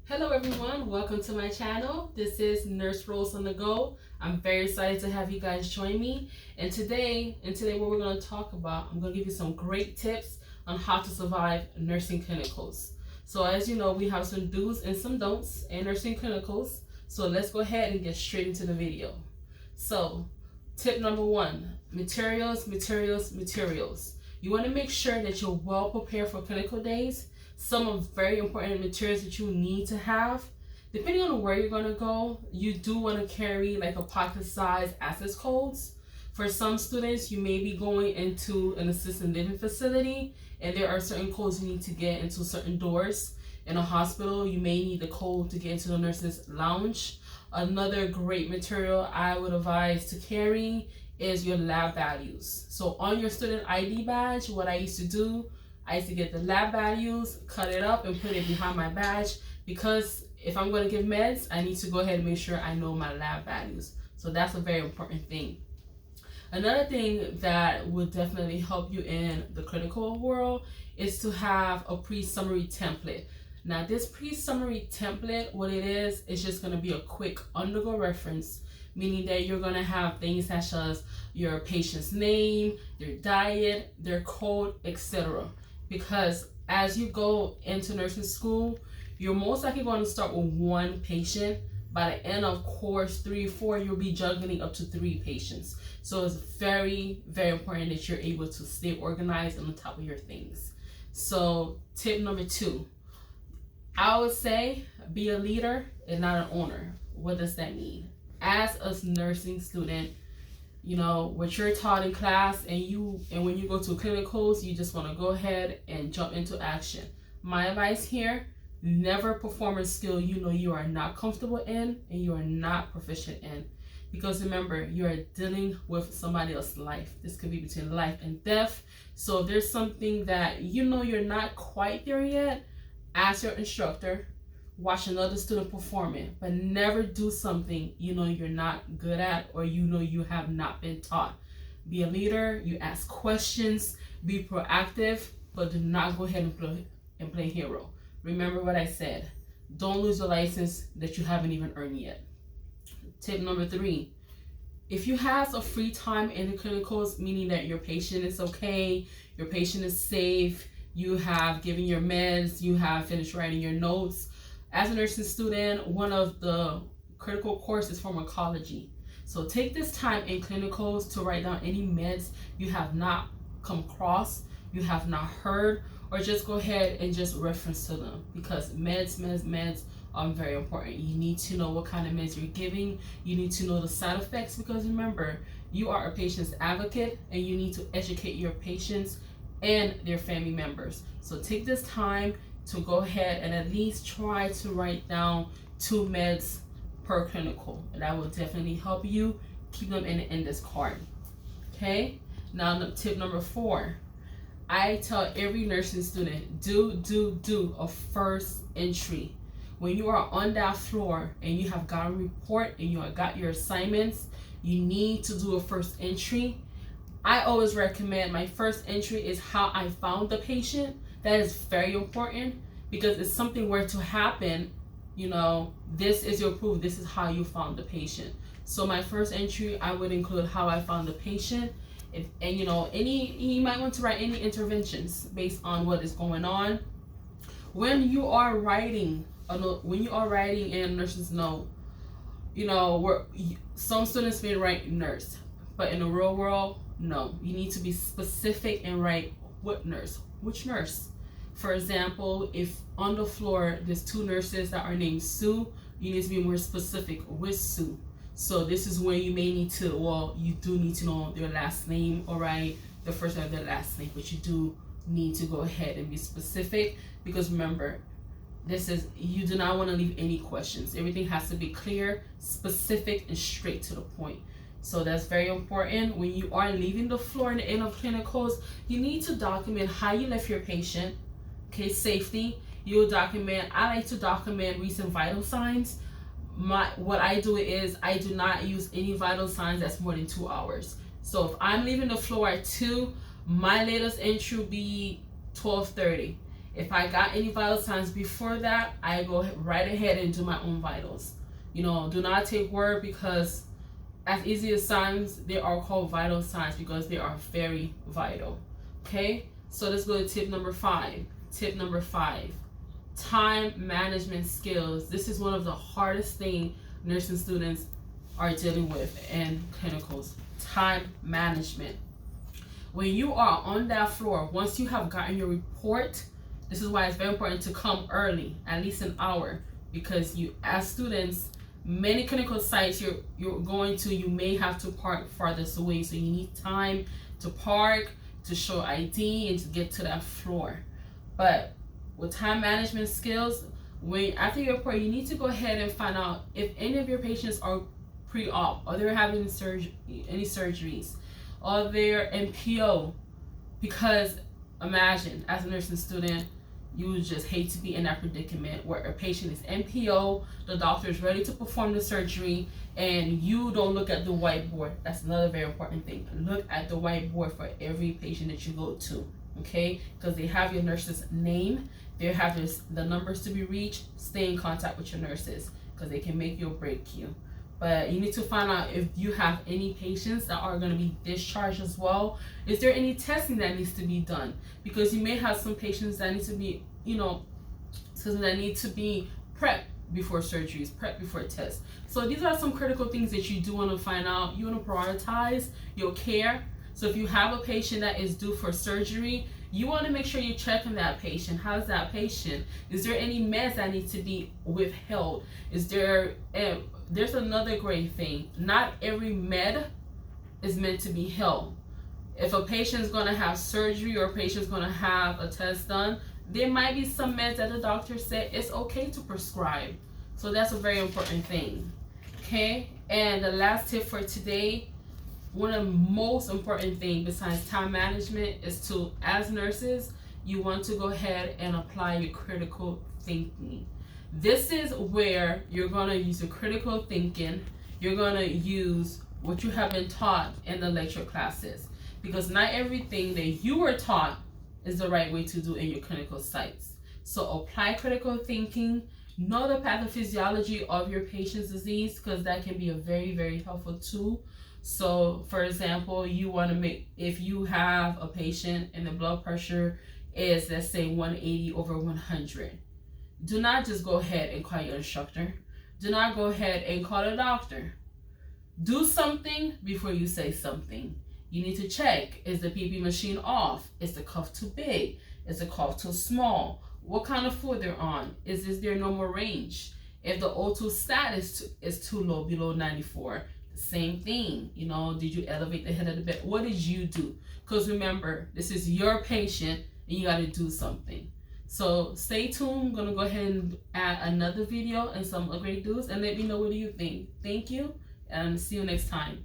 Hello everyone, welcome to my channel. This is NurseRose on the go. I'm very excited to have you guys join me. And today what we're going to talk about, I'm going to give you some great tips on how to survive nursing clinicals. So as you know, we have some do's and some don'ts in nursing clinicals. So let's go ahead and get straight into the video. So tip number one, materials. You want to make sure that you're well prepared for clinical days. Some of very important materials that you need to have. Depending on where you're going to go, you do want to carry like a pocket-sized access codes. For some students, you may be going into an assisted living facility, and there are certain codes you need to get into certain doors. In a hospital, you may need the code to get into the nurse's lounge. Another great material I would advise to carry is your lab values. So on your student ID badge, what I used to do, I used to get the lab values, cut it up, and put it behind my badge, because if I'm going to give meds, I need to go ahead and make sure I know my lab values. So that's a very important thing. Another thing that would definitely help you in the clinical world is to have a pre-summary template. Now this pre-summary template, what it is just going to be a quick undergo reference, meaning that you're going to have things such as your patient's name, their diet, their code, etc. Because as you go into nursing school, you're most likely going to start with one patient. By the end of course 3 or 4, you'll be juggling up to 3 patients. So it's very, very important that you're able to stay organized and on top of your things. So tip number 2, I would say be a leader and not an owner. What does that mean? As a nursing student, you know what you're taught in class, and when you go to clinicals, you just want to go ahead and jump into action. My advice here: never perform a skill you know you are not comfortable in and you are not proficient in, because remember, you are dealing with somebody else's life. This could be between life and death. So if there's something that you know you're not quite there yet, ask your instructor, watch another student perform it, but never do something you know you're not good at or you know you have not been taught. Be a leader, you ask questions, be proactive, but do not go ahead and play hero. Remember what I said, don't lose your license that you haven't even earned yet. Tip number 3, if you have a free time in the clinicals, meaning that your patient is okay, your patient is safe, you have given your meds, you have finished writing your notes. As a nursing student, one of the critical courses is pharmacology. So take this time in clinicals to write down any meds you have not come across, you have not heard, or just go ahead and just reference to them, because meds are very important. You need to know what kind of meds you're giving. You need to know the side effects, because remember, you are a patient's advocate and you need to educate your patients and their family members. So take this time to go ahead and at least try to write down 2 meds per clinical, and that will definitely help you keep them in the index card. Okay, now tip number 4, I tell every nursing student, do a first entry. When you are on that floor and you have got a report and you have got your assignments, you need to do a first entry. I always recommend my first entry is how I found the patient. That is very important, because if something were to happen, you know, this is your proof. This is how you found the patient. So my first entry, I would include how I found the patient, and you know, you might want to write any interventions based on what is going on. When you are writing in a nurse's note, you know, some students may write nurse, but in the real world, no. You need to be specific and write what nurse, which nurse. For example, if on the floor there's 2 nurses that are named Sue, you need to be more specific with Sue. So this is when you may need to, well, you do need to know their last name, all right, the first name of their last name, but you do need to go ahead and be specific, because remember, you do not want to leave any questions. Everything has to be clear, specific, and straight to the point. So that's very important. When you are leaving the floor in the end of clinicals, you need to document how you left your patient. Okay, safety. You'll document. I like to document recent vital signs. What I do is I do not use any vital signs that's more than 2 hours. So if I'm leaving the floor at 2, my latest entry will be 12:30. If I got any vital signs before that, I go right ahead and do my own vitals. You know, do not take word, because as easy as signs, they are called vital signs because they are very vital. Okay, so let's go to tip number 5. Tip number 5, time management skills. This is one of the hardest things nursing students are dealing with in clinicals. Time management. When you are on that floor, once you have gotten your report, this is why it's very important to come early, at least an hour, because you, as students, many clinical sites you're going to, you may have to park farthest away, so you need time to park, to show ID, and to get to that floor. But with time management skills, when after your report, you need to go ahead and find out if any of your patients are pre-op, or they're having any surgeries, or they're NPO. Because imagine, as a nursing student, you would just hate to be in that predicament where a patient is NPO, the doctor is ready to perform the surgery, and you don't look at the whiteboard. That's another very important thing. Look at the whiteboard for every patient that you go to, okay? Because they have your nurse's name, they have the numbers to be reached. Stay in contact with your nurses, because they can make you or break you. But you need to find out if you have any patients that are going to be discharged as well. Is there any testing that needs to be done? Because you may have some patients that need to be, that need to be prepped before surgeries, prepped before tests. So these are some critical things that you do want to find out. You want to prioritize your care. So if you have a patient that is due for surgery, you want to make sure you're checking that patient. How's that patient? Is there any meds that need to be withheld? Is there there's another great thing. Not every med is meant to be held. If a patient is going to have surgery, or a patient is going to have a test done, there might be some meds that the doctor said it's okay to prescribe. So that's a very important thing. Okay, and the last tip for today, one of the most important things besides time management is to, as nurses, you want to go ahead and apply your critical thinking. This is where you're going to use your critical thinking. You're going to use what you have been taught in the lecture classes, because not everything that you were taught is the right way to do in your clinical sites. So apply critical thinking, know the pathophysiology of your patient's disease, because that can be a very, very helpful tool. So for example, you want to make, if you have a patient and the blood pressure is, let's say, 180/100, do not just go ahead and call your instructor. Do not go ahead and call a doctor. Do something before you say something. You need to check, is the PP machine off? Is the cuff too big? Is the cuff too small? What kind of food they're on? Is this their normal range? If the O2 status is too low, below 94, the same thing. Did you elevate the head of the bed? What did you do? Because remember, this is your patient and you got to do something. So stay tuned. I'm going to go ahead and add another video and some great news, and let me know what do you think. Thank you, and see you next time.